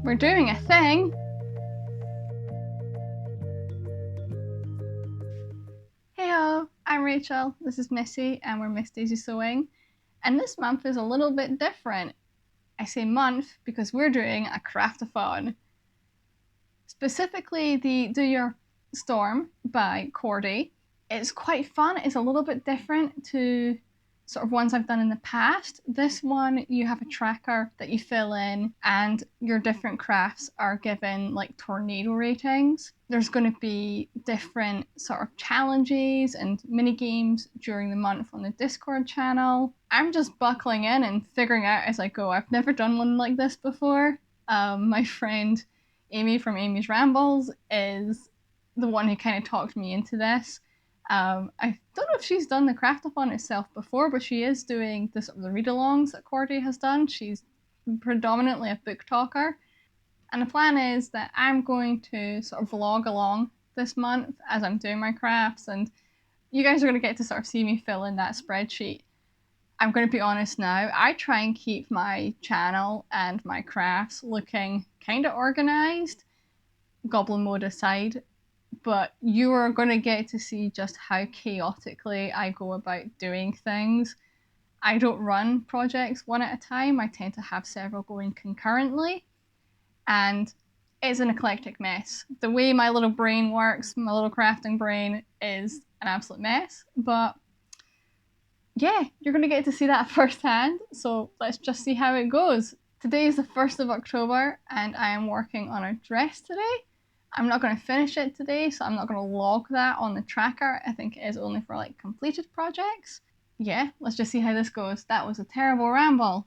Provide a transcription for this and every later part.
We're doing a thing! Heyo, I'm Rachel, this is Missy, and we're Miss Daisy Sewing. And this month is a little bit different. I say month because we're doing a craftathon. Specifically the Do Your Storm by Cordy. It's quite fun, it's a little bit different to sort of ones I've done in the past. This one, you have a tracker that you fill in and your different crafts are given like tornado ratings. There's going to be different sort of challenges and mini games during the month on the Discord channel. I'm just buckling in and figuring out as I go. I've never done one like this before. My friend Amy from Amy's Rambles is the one who kind of talked me into this. I don't know if she's done the craftathon itself before, but she is doing the sort of the read-alongs that Cordy has done. She's predominantly a book talker. And the plan is that I'm going to sort of vlog along this month as I'm doing my crafts, and you guys are going to get to sort of see me fill in that spreadsheet. I'm going to be honest now, I try and keep my channel and my crafts looking kind of organised, goblin mode aside. But you are going to get to see just how chaotically I go about doing things. I don't run projects one at a time. I tend to have several going concurrently. And it's an eclectic mess. The way my little brain works, my little crafting brain, is an absolute mess. But yeah, you're going to get to see that firsthand. So let's just see how it goes. Today is the 1st of October and I am working on a dress today. I'm not going to finish it today, so I'm not going to log that on the tracker. I think it is only for like completed projects. Yeah, let's just see how this goes. That was a terrible ramble.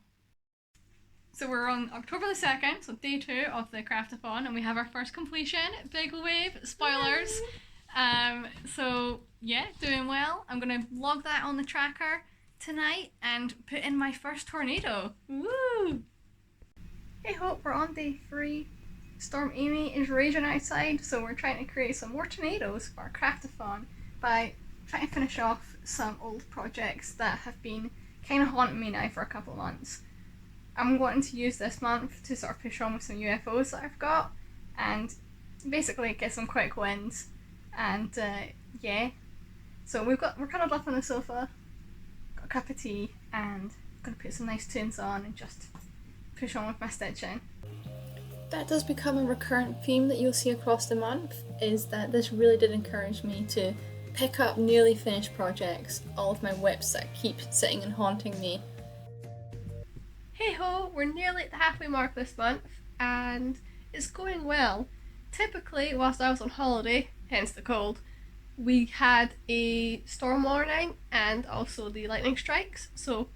So we're on October the 2nd, so day 2 of the craftathon, and we have our first completion. Big wave, spoilers. So yeah, doing well. I'm going to log that on the tracker tonight and put in my first tornado. Woo! Hey ho, we're on day 3. Storm Amy is raging outside, so we're trying to create some more tornadoes for our craftathon by trying to finish off some old projects that have been kind of haunting me now for a couple of months. I'm wanting to use this month to sort of push on with some UFOs that I've got and basically get some quick wins. And yeah, so we're cuddled up on the sofa, got a cup of tea, and I'm going to put some nice tunes on and just push on with my stitching. That does become a recurrent theme that you'll see across the month, is that this really did encourage me to pick up nearly finished projects, all of my whips that keep sitting and haunting me. Hey ho, we're nearly at the halfway mark this month, and it's going well. Typically, whilst I was on holiday, hence the cold, we had a storm warning and also the lightning strikes, so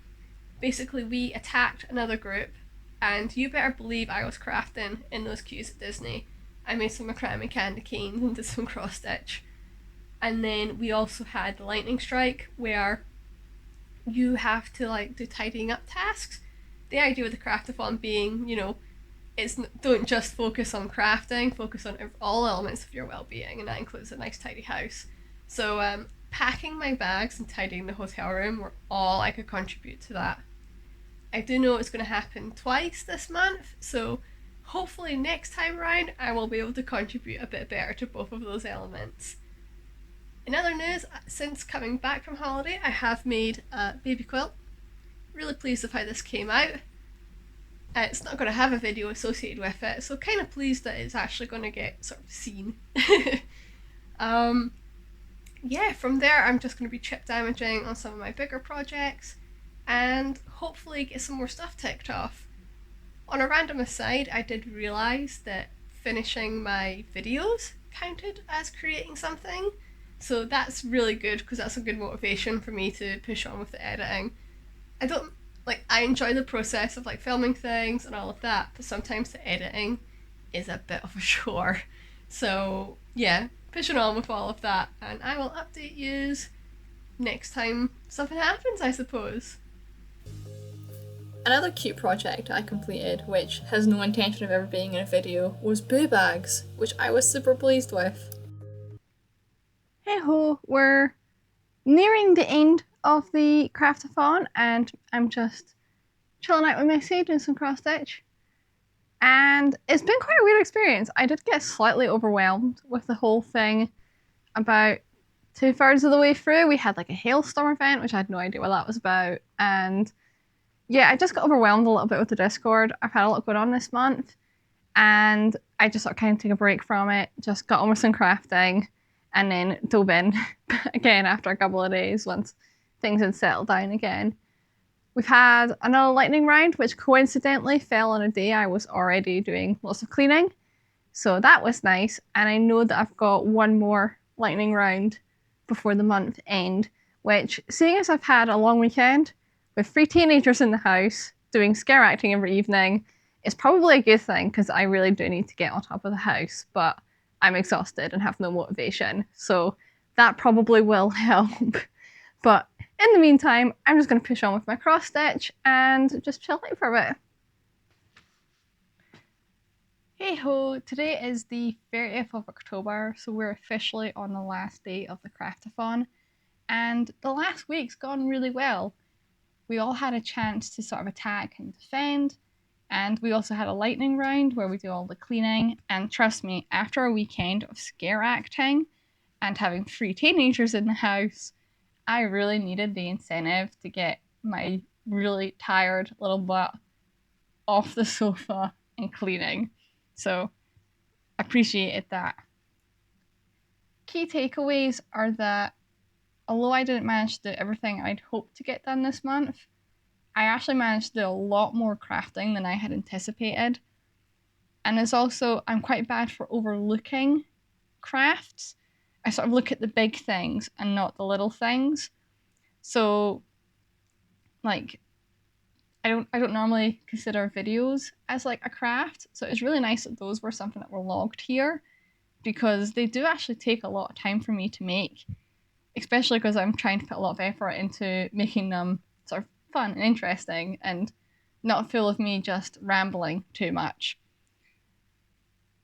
basically we attacked another group. And you better believe I was crafting in those queues at Disney. I made some macrame candy canes and did some cross stitch. And then we also had the lightning strike where you have to like do tidying up tasks. The idea with the craftathon being, you know, don't just focus on crafting, focus on all elements of your well-being, and that includes a nice tidy house. So packing my bags and tidying the hotel room were all I could contribute to that. I do know it's going to happen twice this month, so hopefully next time around I will be able to contribute a bit better to both of those elements. In other news, since coming back from holiday, I have made a baby quilt. Really pleased with how this came out. It's not going to have a video associated with it, so kind of pleased that it's actually going to get sort of seen. Yeah, from there I'm just going to be chip damaging on some of my bigger projects and hopefully get some more stuff ticked off. On a random aside, I did realise that finishing my videos counted as creating something, so that's really good because that's a good motivation for me to push on with the editing. I enjoy the process of like filming things and all of that, but sometimes the editing is a bit of a chore. So yeah, pushing on with all of that, and I will update yous next time something happens, I suppose. Another cute project I completed, which has no intention of ever being in a video, was boo bags, which I was super pleased with. Hey ho, we're nearing the end of the craftathon and I'm just chilling out with Missy doing some cross stitch. And it's been quite a weird experience. I did get slightly overwhelmed with the whole thing about 2/3 of the way through. We had like a hailstorm event, which I had no idea what that was about. And yeah, I just got overwhelmed a little bit with the Discord. I've had a lot going on this month, and I just sort of kind of take a break from it, just got on with some crafting, and then dove in again after a couple of days once things had settled down again. We've had another lightning round, which coincidentally fell on a day I was already doing lots of cleaning. So that was nice. And I know that I've got one more lightning round before the month end, which, seeing as I've had a long weekend with 3 teenagers in the house doing scare acting every evening, is probably a good thing because I really do need to get on top of the house, but I'm exhausted and have no motivation. So that probably will help. But in the meantime, I'm just going to push on with my cross stitch and just chill out for a bit. Hey ho, today is the 30th of October, so we're officially on the last day of the Craftathon, and the last week's gone really well. We all had a chance to sort of attack and defend, and we also had a lightning round where we do all the cleaning, and trust me, after a weekend of scare acting and having 3 teenagers in the house, I really needed the incentive to get my really tired little butt off the sofa and cleaning. So, appreciated that. Key takeaways are that although I didn't manage to do everything I'd hoped to get done this month, I actually managed to do a lot more crafting than I had anticipated. And it's also, I'm quite bad for overlooking crafts. I sort of look at the big things and not the little things. So, like, I don't normally consider videos as like a craft, so it's really nice that those were something that were logged here, because they do actually take a lot of time for me to make, especially because I'm trying to put a lot of effort into making them sort of fun and interesting and not full of me just rambling too much.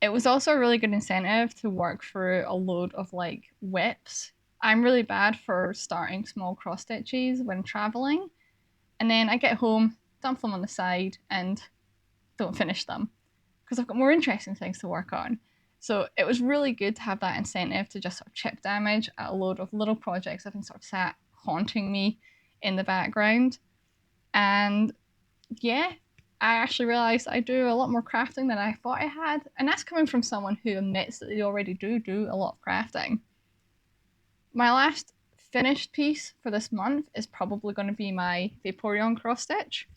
It was also a really good incentive to work through a load of like whips. I'm really bad for starting small cross stitches when traveling, and then I get home, dump them on the side, and don't finish them because I've got more interesting things to work on. So it was really good to have that incentive to just sort of chip damage at a load of little projects that have been sort of sat haunting me in the background. And yeah, I actually realised I do a lot more crafting than I thought I had, and that's coming from someone who admits that they already do a lot of crafting. My last finished piece for this month is probably going to be my Vaporeon cross stitch.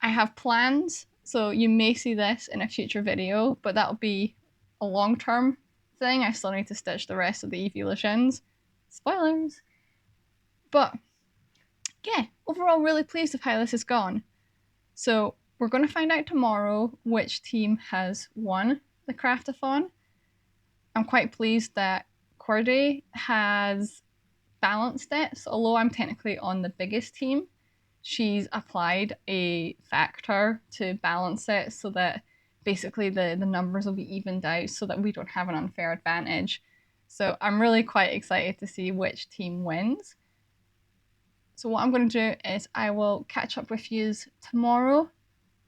I have plans, so you may see this in a future video, but that'll be a long-term thing. I still need to stitch the rest of the evolutions. Spoilers! But yeah, overall really pleased with how this has gone. So we're going to find out tomorrow which team has won the Craftathon. I'm quite pleased that Corday has balanced it, so although I'm technically on the biggest team, she's applied a factor to balance it so that basically the numbers will be evened out so that we don't have an unfair advantage. So I'm really quite excited to see which team wins. So what I'm going to do is I will catch up with you tomorrow,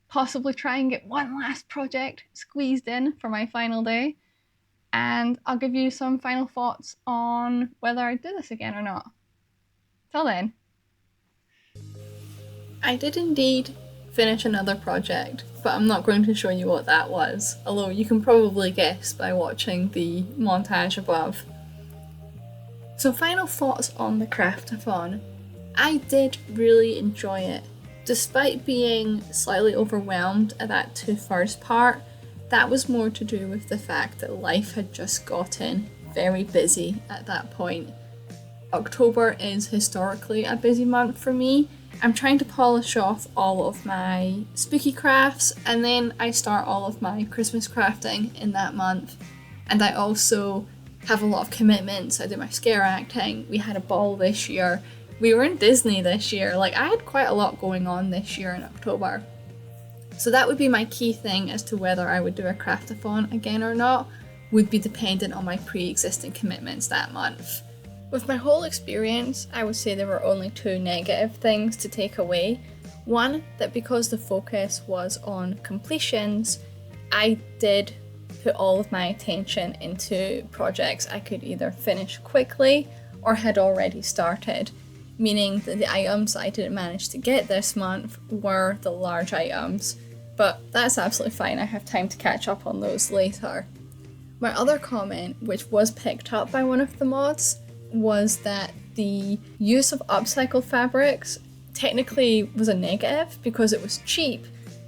possibly try and get one last project squeezed in for my final day, and I'll give you some final thoughts on whether I do this again or not. Till then. I did indeed finish another project, but I'm not going to show you what that was, although you can probably guess by watching the montage above. So final thoughts on the Craftathon. I did really enjoy it. Despite being slightly overwhelmed at that 2/1 part, that was more to do with the fact that life had just gotten very busy at that point. October is historically a busy month for me. I'm trying to polish off all of my spooky crafts, and then I start all of my Christmas crafting in that month. And I also have a lot of commitments. I do my scare acting. We had a ball this year. We were in Disney this year. Like, I had quite a lot going on this year in October. So that would be my key thing as to whether I would do a Craftathon again or not, would be dependent on my pre-existing commitments that month. With my whole experience, I would say there were only 2 negative things to take away. One, that because the focus was on completions, I did put all of my attention into projects I could either finish quickly or had already started, meaning that the items I didn't manage to get this month were the large items, but that's absolutely fine, I have time to catch up on those later. My other comment, which was picked up by one of the mods, was that the use of upcycled fabrics technically was a negative because it was cheap.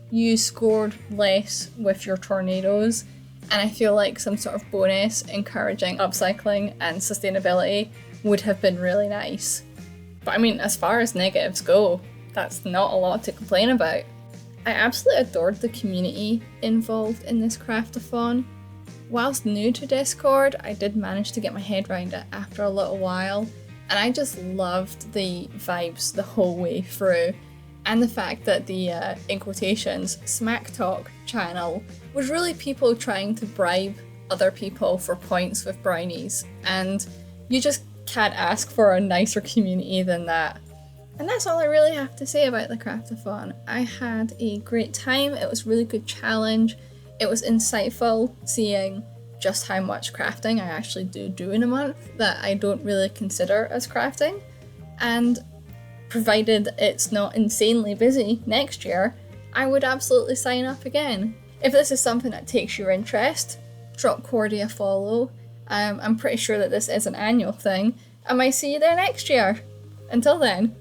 You scored less with your tornadoes, and I feel like some sort of bonus encouraging upcycling and sustainability would have been really nice. But I mean, as far as negatives go, that's not a lot to complain about. I absolutely adored the community involved in this craftathon. Whilst new to Discord, I did manage to get my head around it after a little while, and I just loved the vibes the whole way through. And the fact that the, in quotations, smack talk channel was really people trying to bribe other people for points with brownies, and you just can't ask for a nicer community than that. And that's all I really have to say about the craftathon. I had a great time, it was a really good challenge, it was insightful seeing just how much crafting I actually do in a month that I don't really consider as crafting, and provided it's not insanely busy next year, I would absolutely sign up again. If this is something that takes your interest, drop Cordy a follow. I'm pretty sure that this is an annual thing. I might see you there next year. Until then.